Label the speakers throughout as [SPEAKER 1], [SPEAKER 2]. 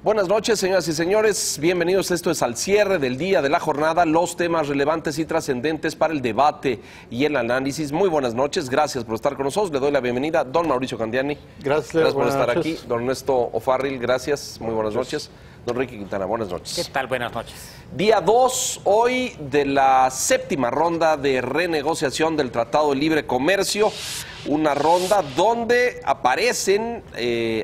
[SPEAKER 1] Buenas noches, señoras y señores. Bienvenidos. Esto es al cierre del día de la jornada, los temas relevantes y trascendentes para el debate y el análisis. Muy buenas noches. Gracias por estar con nosotros. Le doy la bienvenida a don Mauricio Candiani.
[SPEAKER 2] Gracias
[SPEAKER 1] por estar aquí. Don Ernesto O'Farrill, gracias. Muy buenas noches. Don Ricky Quintana, buenas noches.
[SPEAKER 3] ¿Qué tal? Buenas noches.
[SPEAKER 1] Día 2 hoy de la séptima ronda de renegociación del Tratado de Libre Comercio. Una ronda donde aparecen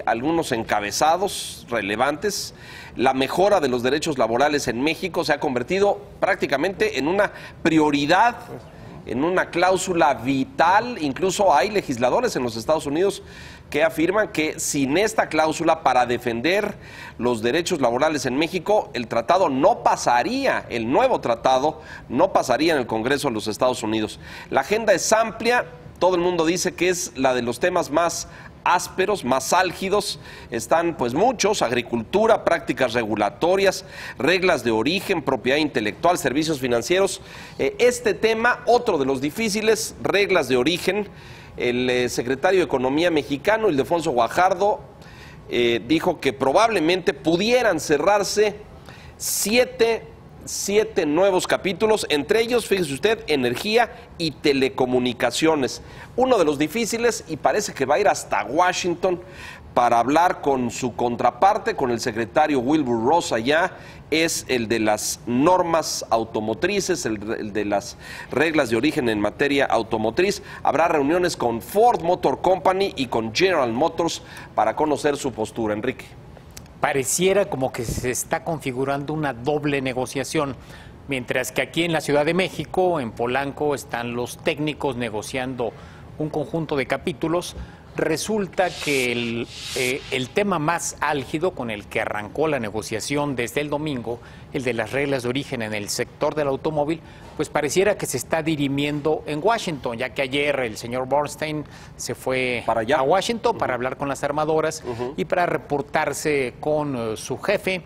[SPEAKER 1] algunos encabezados relevantes. La mejora de los derechos laborales en México se ha convertido prácticamente en una prioridad, en una cláusula vital. Incluso hay legisladores en los Estados Unidos que afirman que sin esta cláusula para defender los derechos laborales en México, el tratado no pasaría, el nuevo tratado no pasaría en el Congreso de los Estados Unidos. La agenda es amplia, todo el mundo dice que es la de los temas más ásperos, más álgidos. Están pues muchos: agricultura, prácticas regulatorias, reglas de origen, propiedad intelectual, servicios financieros. Este tema, otro de los difíciles, reglas de origen. El secretario de Economía mexicano, Ildefonso Guajardo, dijo que probablemente pudieran cerrarse siete nuevos capítulos, entre ellos, fíjese usted, energía y telecomunicaciones. Uno de los difíciles, y parece que va a ir hasta Washington para hablar con su contraparte, con el secretario Wilbur Ross allá, es el de las normas automotrices, el de las reglas de origen en materia automotriz. Habrá reuniones con Ford Motor Company y con General Motors para conocer su postura. Enrique.
[SPEAKER 3] Pareciera como que se está configurando una doble negociación, mientras que aquí en la Ciudad de México, en Polanco, están los técnicos negociando un conjunto de capítulos. Resulta que el tema más álgido con el que arrancó la negociación desde el domingo, el de las reglas de origen en el sector del automóvil, pues pareciera que se está dirimiendo en Washington, ya que ayer el señor Bernstein se fue a Washington para hablar con las armadoras y para reportarse con su jefe,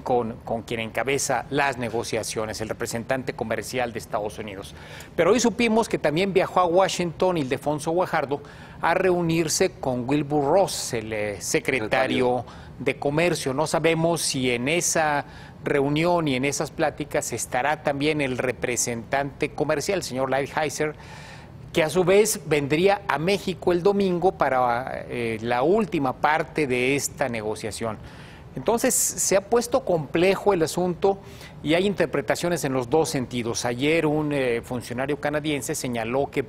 [SPEAKER 3] con quien encabeza las negociaciones, el representante comercial de Estados Unidos. Pero hoy supimos que también viajó a Washington Ildefonso Guajardo a reunirse con Wilbur Ross, el secretario de Comercio. No sabemos si en esa reunión y en esas pláticas estará también el representante comercial, el señor Lighthizer, que a su vez vendría a México el domingo para la última parte de esta negociación. Entonces se ha puesto complejo el asunto y hay interpretaciones en los dos sentidos. Ayer un funcionario canadiense señaló que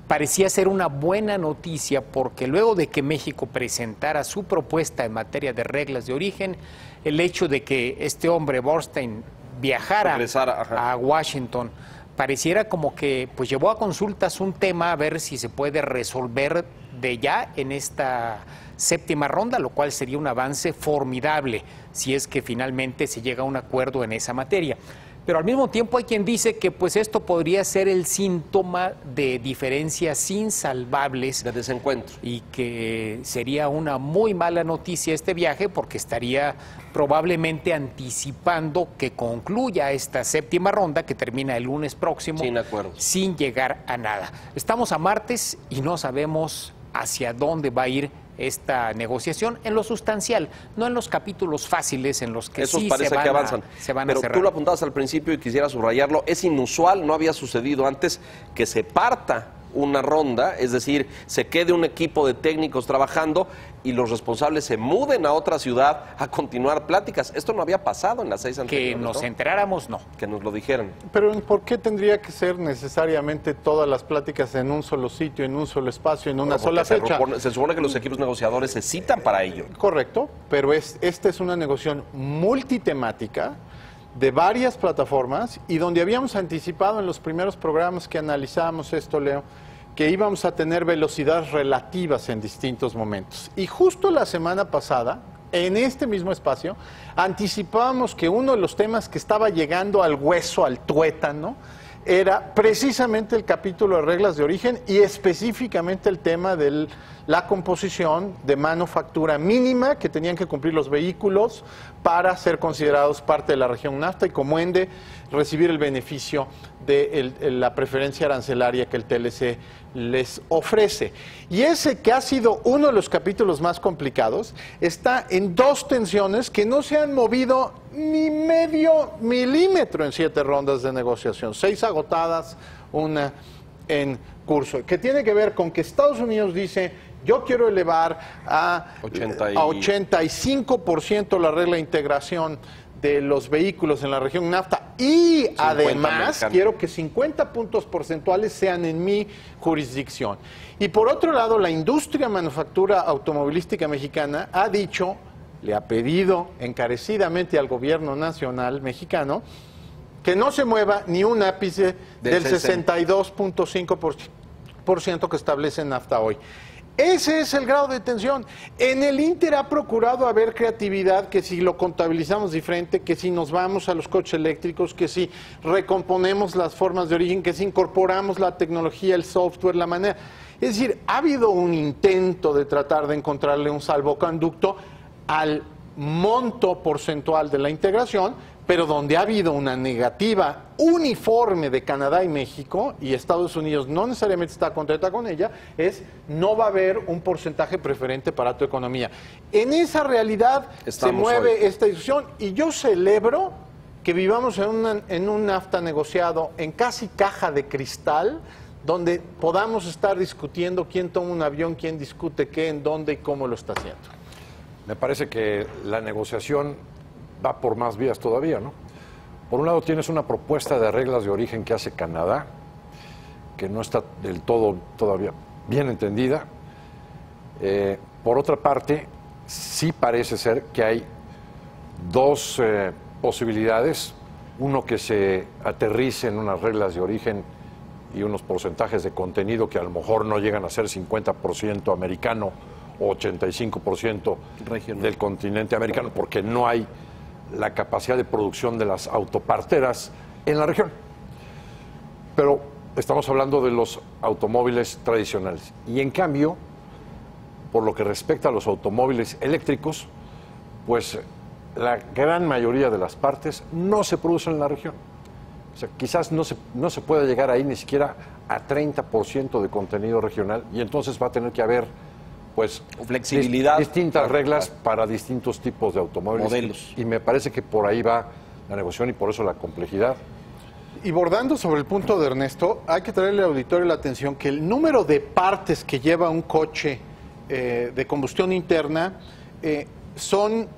[SPEAKER 3] parecía ser una buena noticia porque luego de que México presentara su propuesta en materia de reglas de origen, el hecho de que este hombre, Bernstein, viajara a Washington, pareciera como que pues llevó a consultas un tema a ver si se puede resolver de ya en esta séptima ronda, lo cual sería un avance formidable si es que finalmente se llega a un acuerdo en esa materia. Pero al mismo tiempo hay quien dice que pues esto podría ser el síntoma de diferencias insalvables,
[SPEAKER 1] de desencuentro,
[SPEAKER 3] y que sería una muy mala noticia este viaje porque estaría probablemente anticipando que concluya esta séptima ronda que termina el lunes próximo
[SPEAKER 1] sin acuerdo,
[SPEAKER 3] sin llegar a nada. Estamos a martes y no sabemos hacia dónde va a ir esta negociación en lo sustancial, no en los capítulos fáciles en los que
[SPEAKER 1] esos
[SPEAKER 3] sí
[SPEAKER 1] parece que avanzan.
[SPEAKER 3] se van
[SPEAKER 1] Pero
[SPEAKER 3] a cerrar.
[SPEAKER 1] tú lo apuntabas al principio y quisiera subrayarlo, es inusual, no había sucedido antes que se parta una ronda, es decir, se quede un equipo de técnicos trabajando y los responsables se muden a otra ciudad a continuar pláticas. Esto no había pasado en las 6 anteriores.
[SPEAKER 3] Que nos enteráramos, no.
[SPEAKER 1] Que nos lo dijeran.
[SPEAKER 2] Pero ¿por qué tendría que ser necesariamente todas las pláticas en un solo sitio, en un solo espacio, en una sola fecha?
[SPEAKER 1] Se supone que los equipos negociadores se citan para ello.
[SPEAKER 2] Correcto, pero esta es una negociación multitemática de varias plataformas y donde habíamos anticipado en los primeros programas que analizábamos esto, Leo, que íbamos a tener velocidades relativas en distintos momentos. Y justo la semana pasada, en este mismo espacio, anticipábamos que uno de los temas que estaba llegando al hueso, al tuétano, era precisamente el capítulo de reglas de origen y específicamente el tema de la composición de manufactura mínima que tenían que cumplir los vehículos para ser considerados parte de la región NAFTA y como ende recibir el beneficio de la preferencia arancelaria que el TLC les ofrece. Y ese que ha sido uno de los capítulos más complicados está en dos tensiones que no se han movido ni medio milímetro en 7 rondas de negociación, 6 agotadas, una en curso, que tiene que ver con que Estados Unidos dice: yo quiero elevar a 85% la regla de integración de los vehículos en la región NAFTA y además quiero que 50 puntos porcentuales sean en mi jurisdicción. Y por otro lado, la industria manufactura automovilística mexicana ha dicho, le ha pedido encarecidamente al gobierno nacional mexicano que no se mueva ni un ápice del 62.5% que establece NAFTA hoy. Ese es el grado de tensión. En el Inter ha procurado haber creatividad, que si lo contabilizamos diferente, que si nos vamos a los coches eléctricos, que si recomponemos las formas de origen, que si incorporamos la tecnología, el software, la manera. Es decir, ha habido un intento de tratar de encontrarle un salvoconducto al monto porcentual de la integración, pero donde ha habido una negativa uniforme de Canadá y México, y Estados Unidos no necesariamente está contenta con ella, es no va a haber un porcentaje preferente para tu economía. En esa realidad se mueve esta discusión, y yo celebro que vivamos en un NAFTA negociado en casi caja de cristal, donde podamos estar discutiendo quién toma un avión, quién discute qué, en dónde y cómo lo está haciendo.
[SPEAKER 4] Me parece que la negociación va por más vías todavía, ¿no? Por un lado tienes una propuesta de reglas de origen que hace Canadá, que no está del todo todavía bien entendida. Por otra parte, sí parece ser que hay dos posibilidades. Uno, que se aterrice en unas reglas de origen y unos porcentajes de contenido que a lo mejor no llegan a ser 50% americano o 85% del continente americano, porque no hay la capacidad de producción de las autoparteras en la región. Pero estamos hablando de los automóviles tradicionales. Y en cambio, por lo que respecta a los automóviles eléctricos, pues la gran mayoría de las partes no se producen en la región. O sea, quizás no se pueda llegar ahí ni siquiera a 30% de contenido regional, y entonces va a tener que haber pues
[SPEAKER 1] flexibilidad,
[SPEAKER 4] distintas reglas para distintos tipos de automóviles,
[SPEAKER 1] modelos.
[SPEAKER 4] Y me parece que por ahí va la negociación y por eso la complejidad.
[SPEAKER 2] Y bordando sobre el punto de Ernesto, hay que traerle al auditorio la atención que el número de partes que lleva un coche de combustión interna son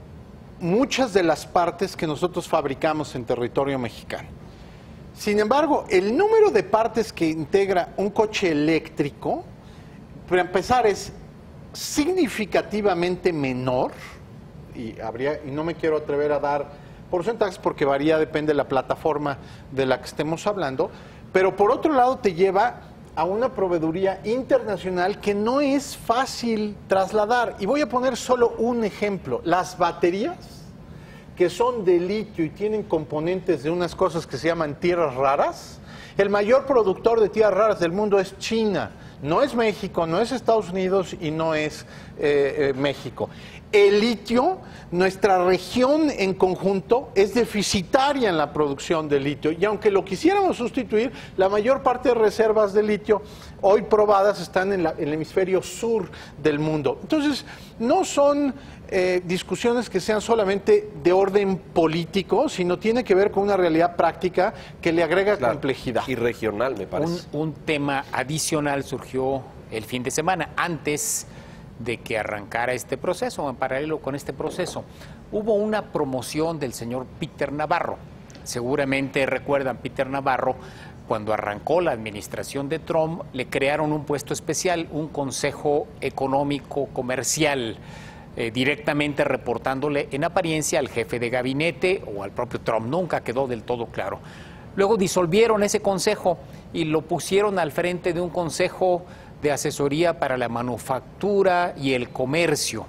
[SPEAKER 2] muchas de las partes que nosotros fabricamos en territorio mexicano. Sin embargo, el número de partes que integra un coche eléctrico, para empezar, es significativamente menor, y no me quiero atrever a dar porcentajes porque varía, depende de la plataforma de la que estemos hablando, pero por otro lado te lleva a una proveeduría internacional que no es fácil trasladar. Y voy a poner solo un ejemplo: las baterías, que son de litio y tienen componentes de unas cosas que se llaman tierras raras. El mayor productor de tierras raras del mundo es China. No es México, no es Estados Unidos y no es México. El litio, nuestra región en conjunto es deficitaria en la producción de litio, y aunque lo quisiéramos sustituir, la mayor parte de reservas de litio hoy probadas están en el hemisferio sur del mundo. Entonces, no son discusiones que sean solamente de orden político, sino tiene que ver con una realidad práctica que le agrega complejidad.
[SPEAKER 1] Y regional, me parece.
[SPEAKER 3] Un tema adicional surgió el fin de semana, antes de que arrancara este proceso, o en paralelo con este proceso. Hubo una promoción del señor Peter Navarro. Seguramente recuerdan, Peter Navarro, cuando arrancó la administración de Trump, le crearon un puesto especial, un consejo económico comercial, directamente reportándole en apariencia al jefe de gabinete o al propio Trump. Nunca quedó del todo claro. Luego disolvieron ese consejo y lo pusieron al frente de un consejo de asesoría para la manufactura y el comercio.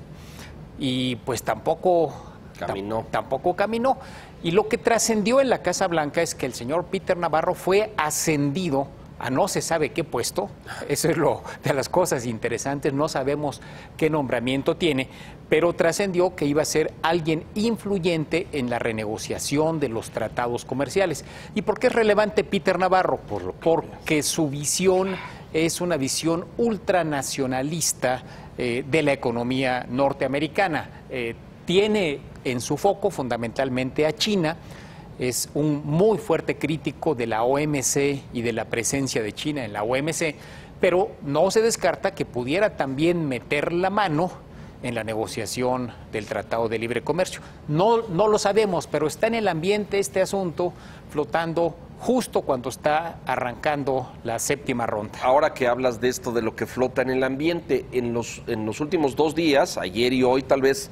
[SPEAKER 3] Y pues tampoco caminó. Y lo que trascendió en la Casa Blanca es que el señor Peter Navarro fue ascendido a no se sabe qué puesto. Eso es lo de las cosas interesantes, no sabemos qué nombramiento tiene, pero trascendió que iba a ser alguien influyente en la renegociación de los tratados comerciales. ¿Y por qué es relevante Peter Navarro? Porque su visión es una visión ultranacionalista de la economía norteamericana. Tiene en su foco fundamentalmente a China. Es un muy fuerte crítico de la OMC y de la presencia de China en la OMC, pero no se descarta que pudiera también meter la mano en la negociación del Tratado de Libre Comercio. No lo sabemos, pero está en el ambiente este asunto flotando justo cuando está arrancando la séptima ronda.
[SPEAKER 1] Ahora que hablas de esto, de lo que flota en el ambiente, en los últimos 2 días, ayer y hoy tal vez,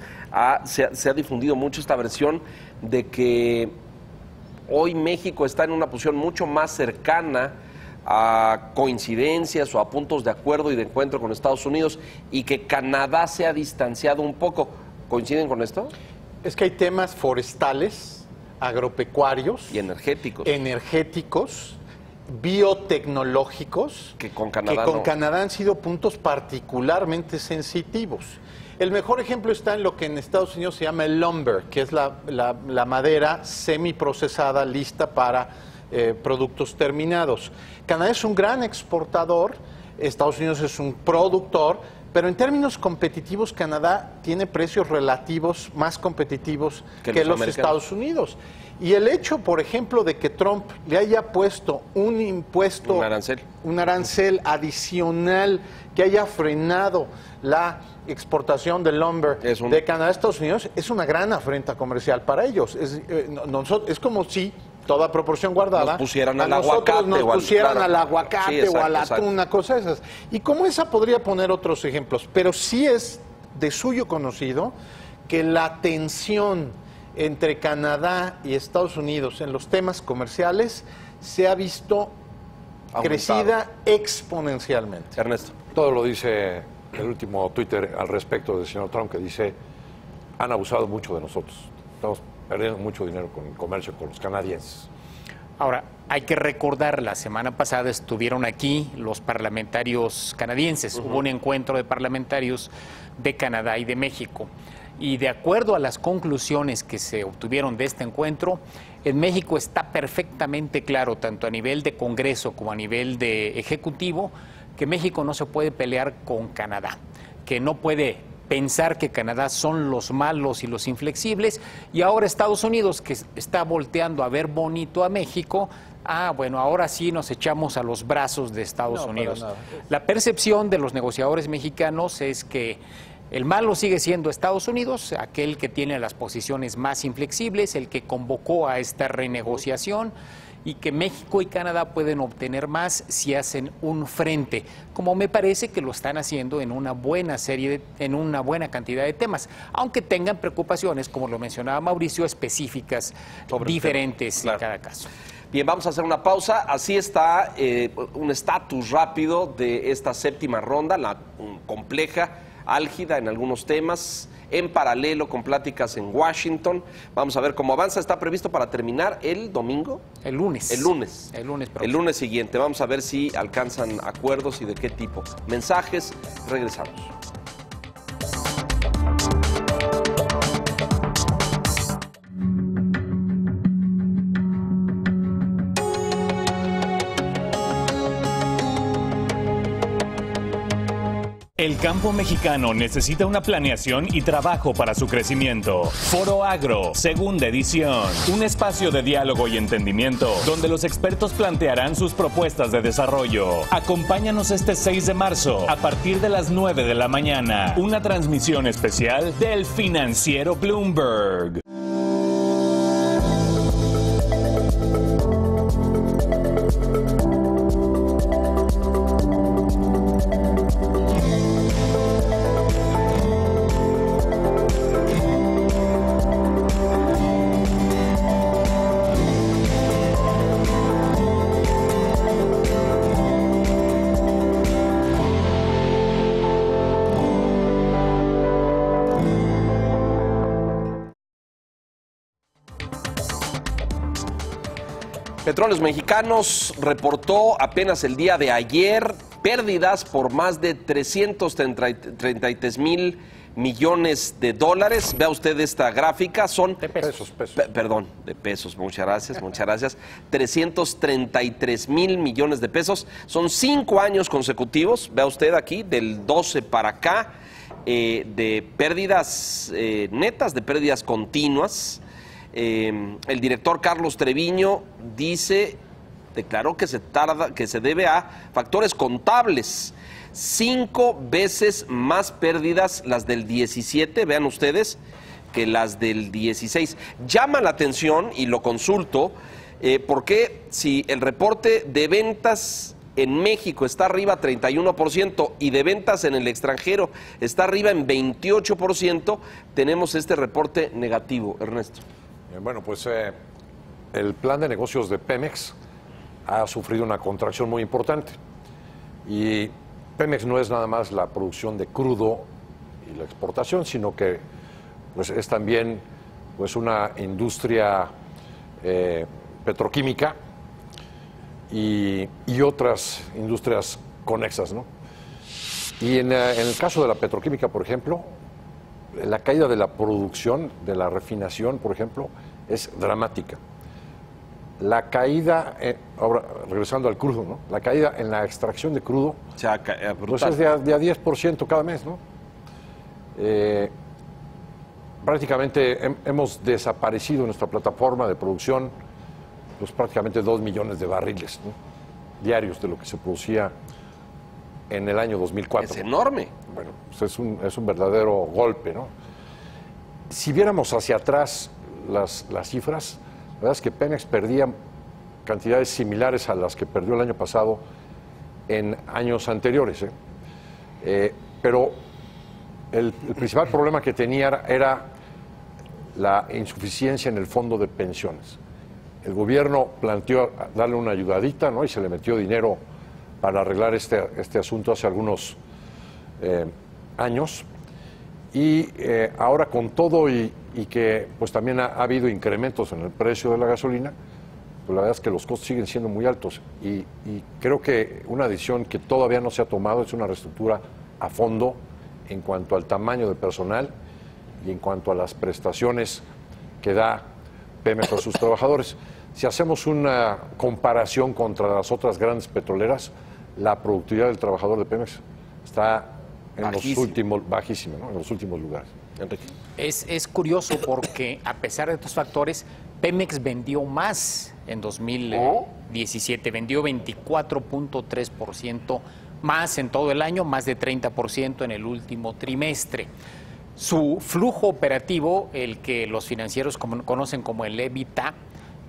[SPEAKER 1] se ha difundido mucho esta versión de que hoy México está en una posición mucho más cercana a coincidencias o a puntos de acuerdo y de encuentro con Estados Unidos, y que Canadá se ha distanciado un poco. ¿Coinciden con esto?
[SPEAKER 2] Es que hay temas forestales, agropecuarios
[SPEAKER 1] Y energéticos.
[SPEAKER 2] Biotecnológicos,
[SPEAKER 1] Que con Canadá
[SPEAKER 2] Canadá han sido puntos particularmente sensitivos. El mejor ejemplo está en lo que en Estados Unidos se llama el lumber, que es la madera semiprocesada lista para productos terminados. Canadá es un gran exportador, Estados Unidos es un productor, pero en términos competitivos Canadá tiene precios relativos más competitivos que los Estados Unidos. Y el hecho, por ejemplo, de que Trump le haya puesto un impuesto, un arancel adicional que haya frenado la exportación del lumber de Canadá a Estados Unidos, es una gran afrenta comercial para ellos. Es como si, toda proporción guardada,
[SPEAKER 1] nos pusieran
[SPEAKER 2] al aguacate o al atún, una cosa de esas. Y como esa podría poner otros ejemplos, pero sí es de suyo conocido que la tensión entre Canadá y Estados Unidos en los temas comerciales se ha visto crecida exponencialmente.
[SPEAKER 1] Ernesto.
[SPEAKER 4] Todo lo dice el último Twitter al respecto del señor Trump, que dice: han abusado mucho de nosotros, estamos perdiendo mucho dinero con el comercio con los canadienses.
[SPEAKER 3] Ahora, hay que recordar, la semana pasada estuvieron aquí los parlamentarios canadienses, hubo un encuentro de parlamentarios de Canadá y de México. Y de acuerdo a las conclusiones que se obtuvieron de este encuentro, en México está perfectamente claro, tanto a nivel de Congreso como a nivel de Ejecutivo, que México no se puede pelear con Canadá, que no puede pensar que Canadá son los malos y los inflexibles, y ahora Estados Unidos, que está volteando a ver bonito a México, bueno, ahora sí nos echamos a los brazos de Estados Unidos. La percepción de los negociadores mexicanos es que el malo sigue siendo Estados Unidos, aquel que tiene las posiciones más inflexibles, el que convocó a esta renegociación, y que México y Canadá pueden obtener más si hacen un frente, como me parece que lo están haciendo en una buena en una buena cantidad de temas, aunque tengan preocupaciones, como lo mencionaba Mauricio, específicas, diferentes en cada caso.
[SPEAKER 1] Bien, vamos a hacer una pausa. Así está un estatus rápido de esta séptima ronda, compleja, álgida en algunos temas, en paralelo con pláticas en Washington. Vamos a ver cómo avanza. Está previsto para terminar el domingo.
[SPEAKER 3] El lunes.
[SPEAKER 1] El lunes.
[SPEAKER 3] El lunes próximo.
[SPEAKER 1] El lunes siguiente. Vamos a ver si alcanzan acuerdos y de qué tipo. Mensajes, regresamos.
[SPEAKER 5] El campo mexicano necesita una planeación y trabajo para su crecimiento. Foro Agro, segunda edición. Un espacio de diálogo y entendimiento donde los expertos plantearán sus propuestas de desarrollo. Acompáñanos este 6 de marzo a partir de las 9 de la mañana. Una transmisión especial del Financiero Bloomberg.
[SPEAKER 1] Petróleos Mexicanos reportó apenas el día de ayer pérdidas por más de 333 mil millones de dólares. Vea usted esta gráfica, son...
[SPEAKER 3] De pesos.
[SPEAKER 1] Perdón, de pesos, muchas gracias, muchas gracias. 333 mil millones de pesos. Son 5 años consecutivos, vea usted aquí, del 12 para acá, de pérdidas netas, de pérdidas continuas. El director Carlos Treviño declaró que se debe a factores contables. 5 veces más pérdidas las del 17, vean ustedes, que las del 16. Llama la atención, y lo consulto, porque si el reporte de ventas en México está arriba 31% y de ventas en el extranjero está arriba en 28%, tenemos este reporte negativo. Ernesto.
[SPEAKER 4] Bueno, pues el plan de negocios de Pemex ha sufrido una contracción muy importante. Y Pemex no es nada más la producción de crudo y la exportación, sino que pues, es también pues, una industria petroquímica y otras industrias conexas, ¿no? Y en el caso de la petroquímica, por ejemplo, la caída de la producción, de la refinación, por ejemplo, es dramática. La caída, ahora regresando al crudo, ¿no? La caída en la extracción de crudo pues es de a 10% cada mes, ¿no? Prácticamente hemos desaparecido en nuestra plataforma de producción pues prácticamente 2 millones de barriles, ¿no? Diarios de lo que se producía en el año 2004.
[SPEAKER 1] Es enorme.
[SPEAKER 4] Bueno, pues es un verdadero golpe, ¿no? Si viéramos hacia atrás las cifras, la verdad es que Pemex perdía cantidades similares a las que perdió el año pasado en años anteriores. Pero el principal problema que tenía era la insuficiencia en el fondo de pensiones. El gobierno planteó darle una ayudadita, ¿no? Y se le metió dinero para arreglar este asunto hace algunos años. Y ahora con todo y que pues también ha habido incrementos en el precio de la gasolina, pues la verdad es que los costos siguen siendo muy altos. Y creo que una decisión que todavía no se ha tomado es una reestructura a fondo en cuanto al tamaño de personal y en cuanto a las prestaciones que da Pemex a sus trabajadores. Si hacemos una comparación contra las otras grandes petroleras, la productividad del trabajador de Pemex está en los últimos, bajísima, ¿no? En los últimos lugares.
[SPEAKER 1] Enrique.
[SPEAKER 3] Es curioso porque a pesar de estos factores, Pemex vendió más en 2017, vendió 24.3% más en todo el año, más de 30% en el último trimestre. Su flujo operativo, el que los financieros conocen como el EBITDA,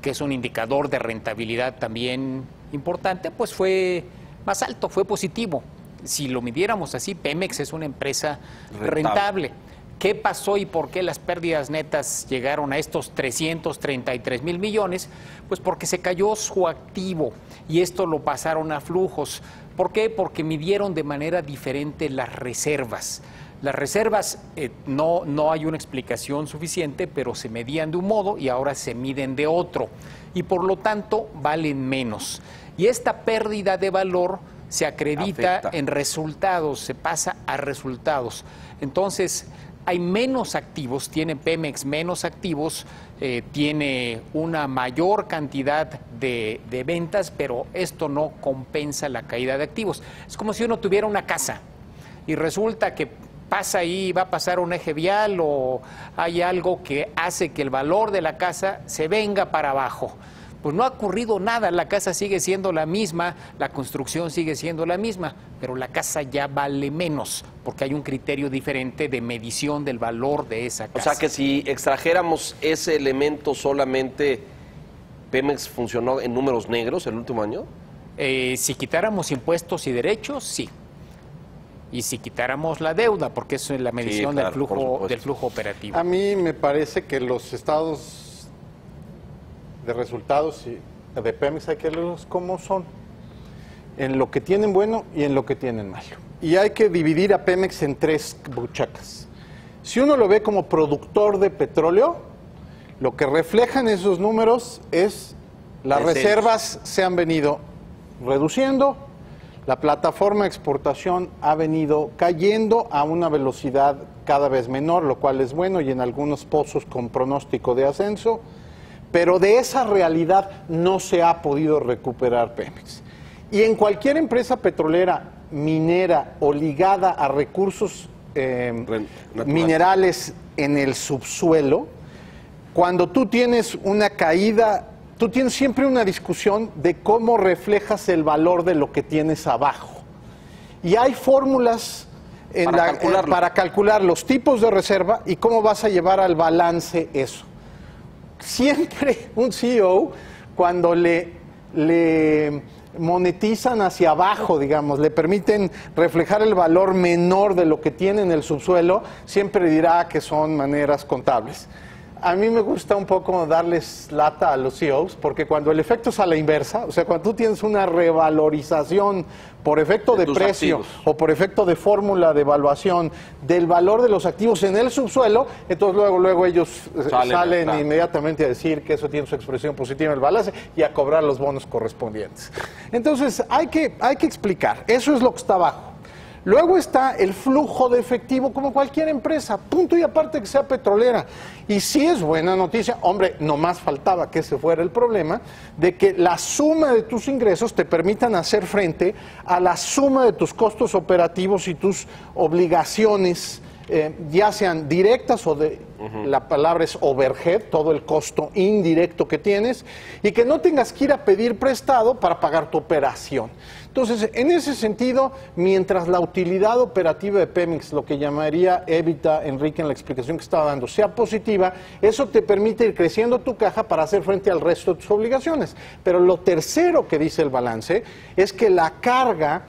[SPEAKER 3] que es un indicador de rentabilidad también importante, pues fue más alto, fue positivo. Si lo midiéramos así, Pemex es una empresa rentable. ¿Qué pasó y por qué las pérdidas netas llegaron a estos 333 mil millones? Pues porque se cayó su activo y esto lo pasaron a flujos. ¿Por qué? Porque midieron de manera diferente las reservas. Las reservas no hay una explicación suficiente, pero se medían de un modo y ahora se miden de otro. Y por lo tanto valen menos. Y esta pérdida de valor se acredita en resultados, se pasa a resultados. Entonces, hay menos activos, tiene Pemex menos activos, tiene una mayor cantidad de ventas, pero esto no compensa la caída de activos. Es como si uno tuviera una casa y resulta que pasa ahí, va a pasar un eje vial o hay algo que hace que el valor de la casa se venga para abajo. Pues no ha ocurrido nada, la casa sigue siendo la misma, la construcción sigue siendo la misma, pero la casa ya vale menos, porque hay un criterio diferente de medición del valor de esa casa.
[SPEAKER 1] O sea que si extrajéramos ese elemento solamente, ¿Pemex funcionó en números negros el último año?
[SPEAKER 3] Si quitáramos impuestos y derechos, sí. Y si quitáramos la deuda, porque eso es la medición
[SPEAKER 1] Sí, claro,
[SPEAKER 3] del flujo operativo.
[SPEAKER 2] A mí me parece que los estados de resultados de Pemex hay que verlos como son, en lo que tienen bueno y en lo que tienen malo. Y hay que dividir a Pemex en 3 buchacas. Si uno lo ve como productor de petróleo, lo que reflejan esos números es Las
[SPEAKER 1] Decentes.
[SPEAKER 2] reservas se han venido reduciendo, la plataforma de exportación ha venido cayendo a una velocidad cada vez menor, lo cual es bueno, y en algunos pozos con pronóstico de ascenso, pero de esa realidad no se ha podido recuperar Pemex. Y en cualquier empresa petrolera, minera o ligada a recursos minerales en el subsuelo, cuando tú tienes una caída, tú tienes siempre una discusión de cómo reflejas el valor de lo que tienes abajo. Y hay fórmulas para calcular los tipos de reserva y cómo vas a llevar al balance eso. Siempre un CEO, cuando le monetizan hacia abajo, digamos, le permiten reflejar el valor menor de lo que tiene en el subsuelo, siempre dirá que son maneras contables. A mí me gusta un poco darles lata a los CEOs, porque cuando el efecto es a la inversa, o sea, cuando tú tienes una revalorización por efecto de precio
[SPEAKER 1] activos,
[SPEAKER 2] o por efecto de fórmula de evaluación del valor de los activos en el subsuelo, entonces luego ellos salen inmediatamente a decir que eso tiene su expresión positiva en el balance y a cobrar los bonos correspondientes. Entonces hay que explicar, eso es lo que está abajo. Luego está el flujo de efectivo, como cualquier empresa, punto y aparte que sea petrolera. Y sí es buena noticia, hombre, nomás faltaba que ese fuera el problema, de que la suma de tus ingresos te permitan hacer frente a la suma de tus costos operativos y tus obligaciones, ya sean directas o la palabra es overhead, todo el costo indirecto que tienes, y que no tengas que ir a pedir prestado para pagar tu operación. Entonces, en ese sentido, mientras la utilidad operativa de Pemex, lo que llamaría EBITDA, Enrique, en la explicación que estaba dando, sea positiva, eso te permite ir creciendo tu caja para hacer frente al resto de tus obligaciones. Pero lo tercero que dice el balance es que la carga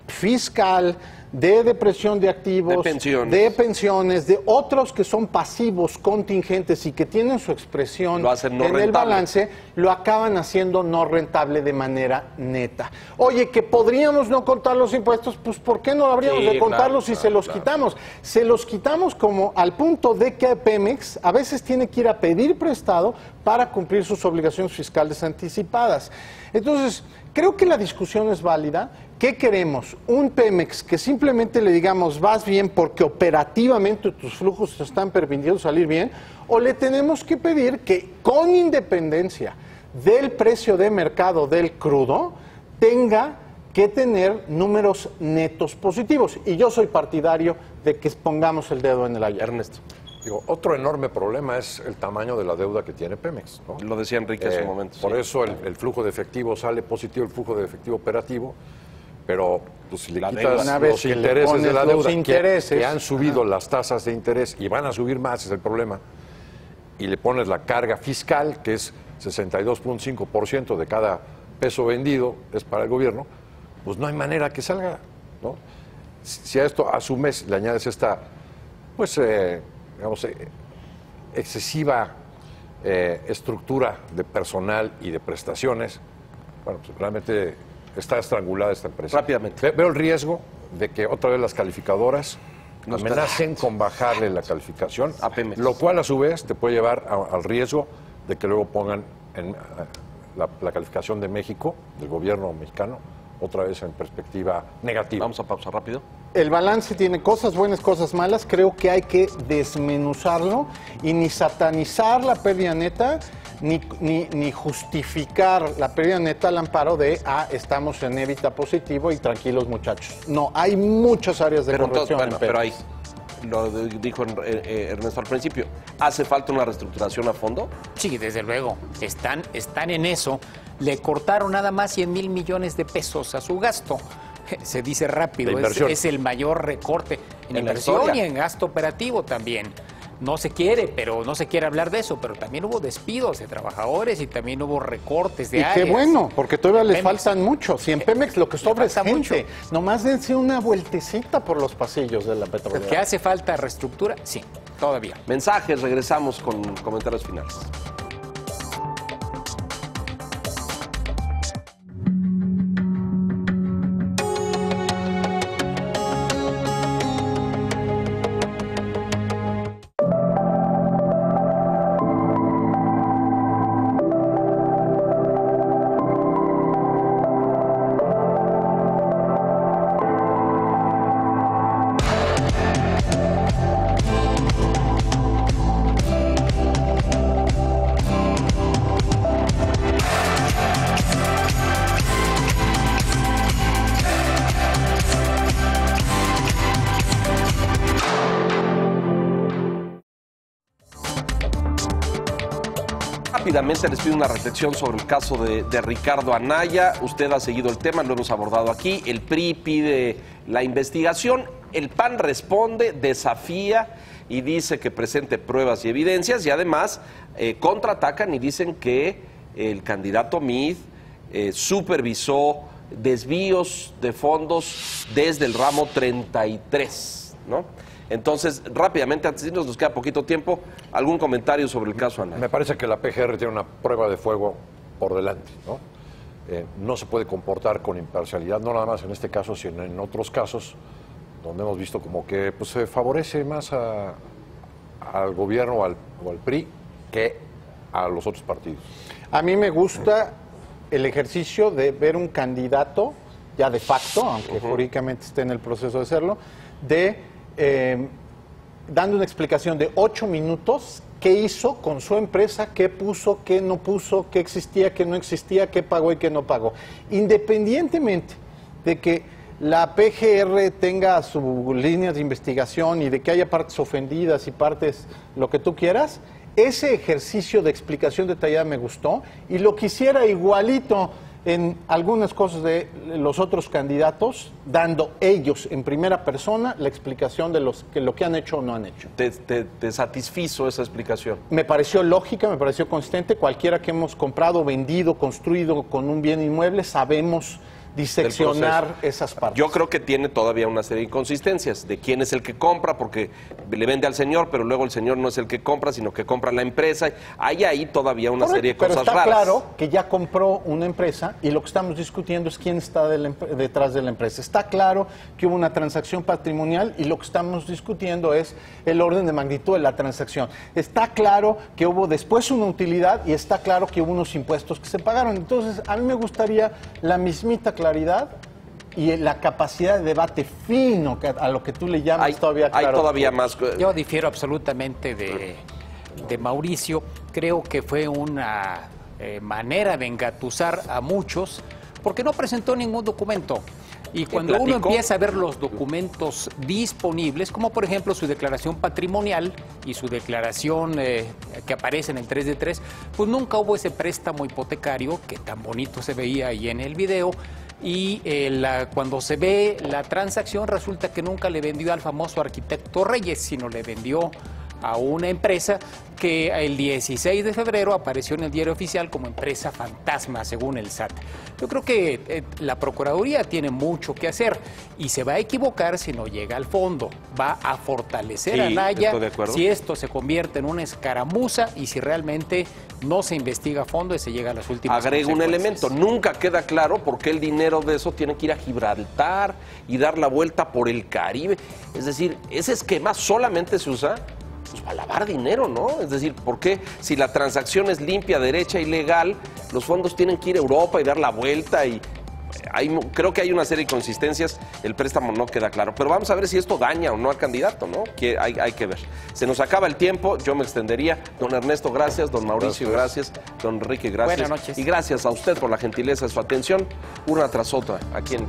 [SPEAKER 2] fiscal de depresión de activos, de pensiones, de otros que son pasivos, contingentes y que tienen su expresión en el balance, lo acaban haciendo no rentable de manera neta. Oye, que podríamos no contar los impuestos, pues ¿por qué no habríamos de contarlos si se los quitamos? Se los quitamos como al punto de que Pemex a veces tiene que ir a pedir prestado para cumplir sus obligaciones fiscales anticipadas. Entonces, creo que la discusión es válida. ¿Qué queremos? ¿Un Pemex que simplemente le digamos vas bien porque operativamente tus flujos te están permitiendo salir bien? ¿O le tenemos que pedir que con independencia del precio de mercado del crudo tenga que tener números netos positivos? Y yo soy partidario de que pongamos el dedo en el aire.
[SPEAKER 1] Ernesto.
[SPEAKER 4] Digo, otro enorme problema es el tamaño de la deuda que tiene Pemex, ¿no?
[SPEAKER 1] Lo decía Enrique hace un momento.
[SPEAKER 4] Por eso el flujo de efectivo sale positivo, el flujo de efectivo operativo, pero pues, si le quitas los intereses de la deuda, que han subido las tasas de interés y van a subir más, es el problema, y le pones la carga fiscal, que es 62.5% de cada peso vendido, es para el gobierno, pues no hay manera que salga, ¿no? Si a esto a su mes le añades esta, pues, digamos, excesiva estructura de personal y de prestaciones, bueno, pues realmente está estrangulada esta empresa.
[SPEAKER 1] Rápidamente.
[SPEAKER 4] Veo el riesgo de que otra vez las calificadoras amenacen con bajarle la calificación,
[SPEAKER 1] a Pemex,
[SPEAKER 4] lo cual a su vez te puede llevar al riesgo de que luego pongan en la calificación de México, del gobierno mexicano, otra vez en perspectiva negativa.
[SPEAKER 1] Vamos a pausa rápido.
[SPEAKER 2] El balance tiene cosas buenas, cosas malas. Creo que hay que desmenuzarlo y ni satanizar la pérdida neta, ni justificar la pérdida neta al amparo de, estamos en EBITDA positivo y tranquilos muchachos. No, hay muchas áreas de corrección.
[SPEAKER 1] Pero ahí, lo dijo Ernesto al principio, ¿hace falta una reestructuración a fondo?
[SPEAKER 3] Sí, desde luego, están en eso. Le cortaron nada más 100,000 millones de pesos a su gasto. Se dice rápido, es el mayor recorte en inversión y en gasto operativo también. No se quiere hablar de eso, pero también hubo despidos de trabajadores y también hubo recortes de áreas.
[SPEAKER 2] Y qué bueno, porque todavía les faltan mucho. Si en Pemex lo que sobra es gente, nomás dense una vueltecita por los pasillos de la petrolera.
[SPEAKER 3] ¿Que hace falta reestructura? Sí, todavía.
[SPEAKER 1] Mensajes, regresamos con comentarios finales. Rápidamente les pido una reflexión sobre el caso de Ricardo Anaya. Usted ha seguido el tema, lo hemos abordado aquí. El PRI pide la investigación, el PAN responde, desafía y dice que presente pruebas y evidencias, y además contraatacan y dicen que el candidato Meade supervisó desvíos de fondos desde el ramo 33, ¿no? Entonces, rápidamente, antes de irnos, nos queda poquito tiempo, ¿algún comentario sobre el caso Anaya?
[SPEAKER 4] Me parece que la PGR tiene una prueba de fuego por delante, ¿no? No se puede comportar con imparcialidad, no nada más en este caso, sino en otros casos, donde hemos visto como que pues, se favorece más al gobierno o al PRI que a los otros partidos.
[SPEAKER 2] A mí me gusta el ejercicio de ver un candidato, ya de facto, aunque jurídicamente esté en el proceso de serlo, dando una explicación de 8 minutos, qué hizo con su empresa, qué puso, qué no puso, qué existía, qué no existía, qué pagó y qué no pagó. Independientemente de que la PGR tenga sus líneas de investigación y de que haya partes ofendidas y partes lo que tú quieras, ese ejercicio de explicación detallada me gustó y lo quisiera igualito en algunas cosas de los otros candidatos, dando ellos en primera persona la explicación de lo que han hecho o no han hecho.
[SPEAKER 1] ¿Te satisfizo esa explicación?
[SPEAKER 2] Me pareció lógica, me pareció consistente. Cualquiera que hemos comprado, vendido, construido con un bien inmueble, sabemos diseccionar esas partes.
[SPEAKER 1] Yo creo que tiene todavía una serie de inconsistencias de quién es el que compra, porque le vende al señor, pero luego el señor no es el que compra, sino que compra la empresa. Hay ahí todavía una serie de cosas raras.
[SPEAKER 2] Pero está claro que ya compró una empresa y lo que estamos discutiendo es quién está detrás de la empresa. Está claro que hubo una transacción patrimonial y lo que estamos discutiendo es el orden de magnitud de la transacción. Está claro que hubo después una utilidad y está claro que hubo unos impuestos que se pagaron. Entonces, a mí me gustaría la mismita claridad y la capacidad de debate fino a lo que tú le llamas todavía claro.
[SPEAKER 1] Hay todavía más.
[SPEAKER 3] Yo difiero absolutamente de Mauricio. Creo que fue una manera de engatusar a muchos porque no presentó ningún documento. Y cuando uno empieza a ver los documentos disponibles, como por ejemplo su declaración patrimonial y su declaración que aparece en el 3 de 3, pues nunca hubo ese préstamo hipotecario que tan bonito se veía ahí en el video. Y cuando se ve la transacción resulta que nunca le vendió al famoso arquitecto Reyes, sino le vendió a una empresa que el 16 de febrero apareció en el diario oficial como empresa fantasma, según el SAT. Yo creo que la Procuraduría tiene mucho que hacer y se va a equivocar si no llega al fondo. Va a fortalecer a Anaya si esto se convierte en una escaramuza y si realmente no se investiga a fondo y se llega a las últimas
[SPEAKER 1] Agrego un elemento, nunca queda claro por qué el dinero de eso tiene que ir a Gibraltar y dar la vuelta por el Caribe. Es decir, ese esquema solamente se usa pues para lavar dinero, ¿no? Es decir, ¿por qué si la transacción es limpia, derecha y legal, los fondos tienen que ir a Europa y dar la vuelta? Y creo que hay una serie de inconsistencias, el préstamo no queda claro. Pero vamos a ver si esto daña o no al candidato, ¿no? Que hay que ver. Se nos acaba el tiempo, yo me extendería. Don Ernesto, gracias. Don Mauricio, gracias. Don Enrique, gracias.
[SPEAKER 3] Buenas noches.
[SPEAKER 1] Y gracias a usted por la gentileza de su atención, una tras otra, aquí en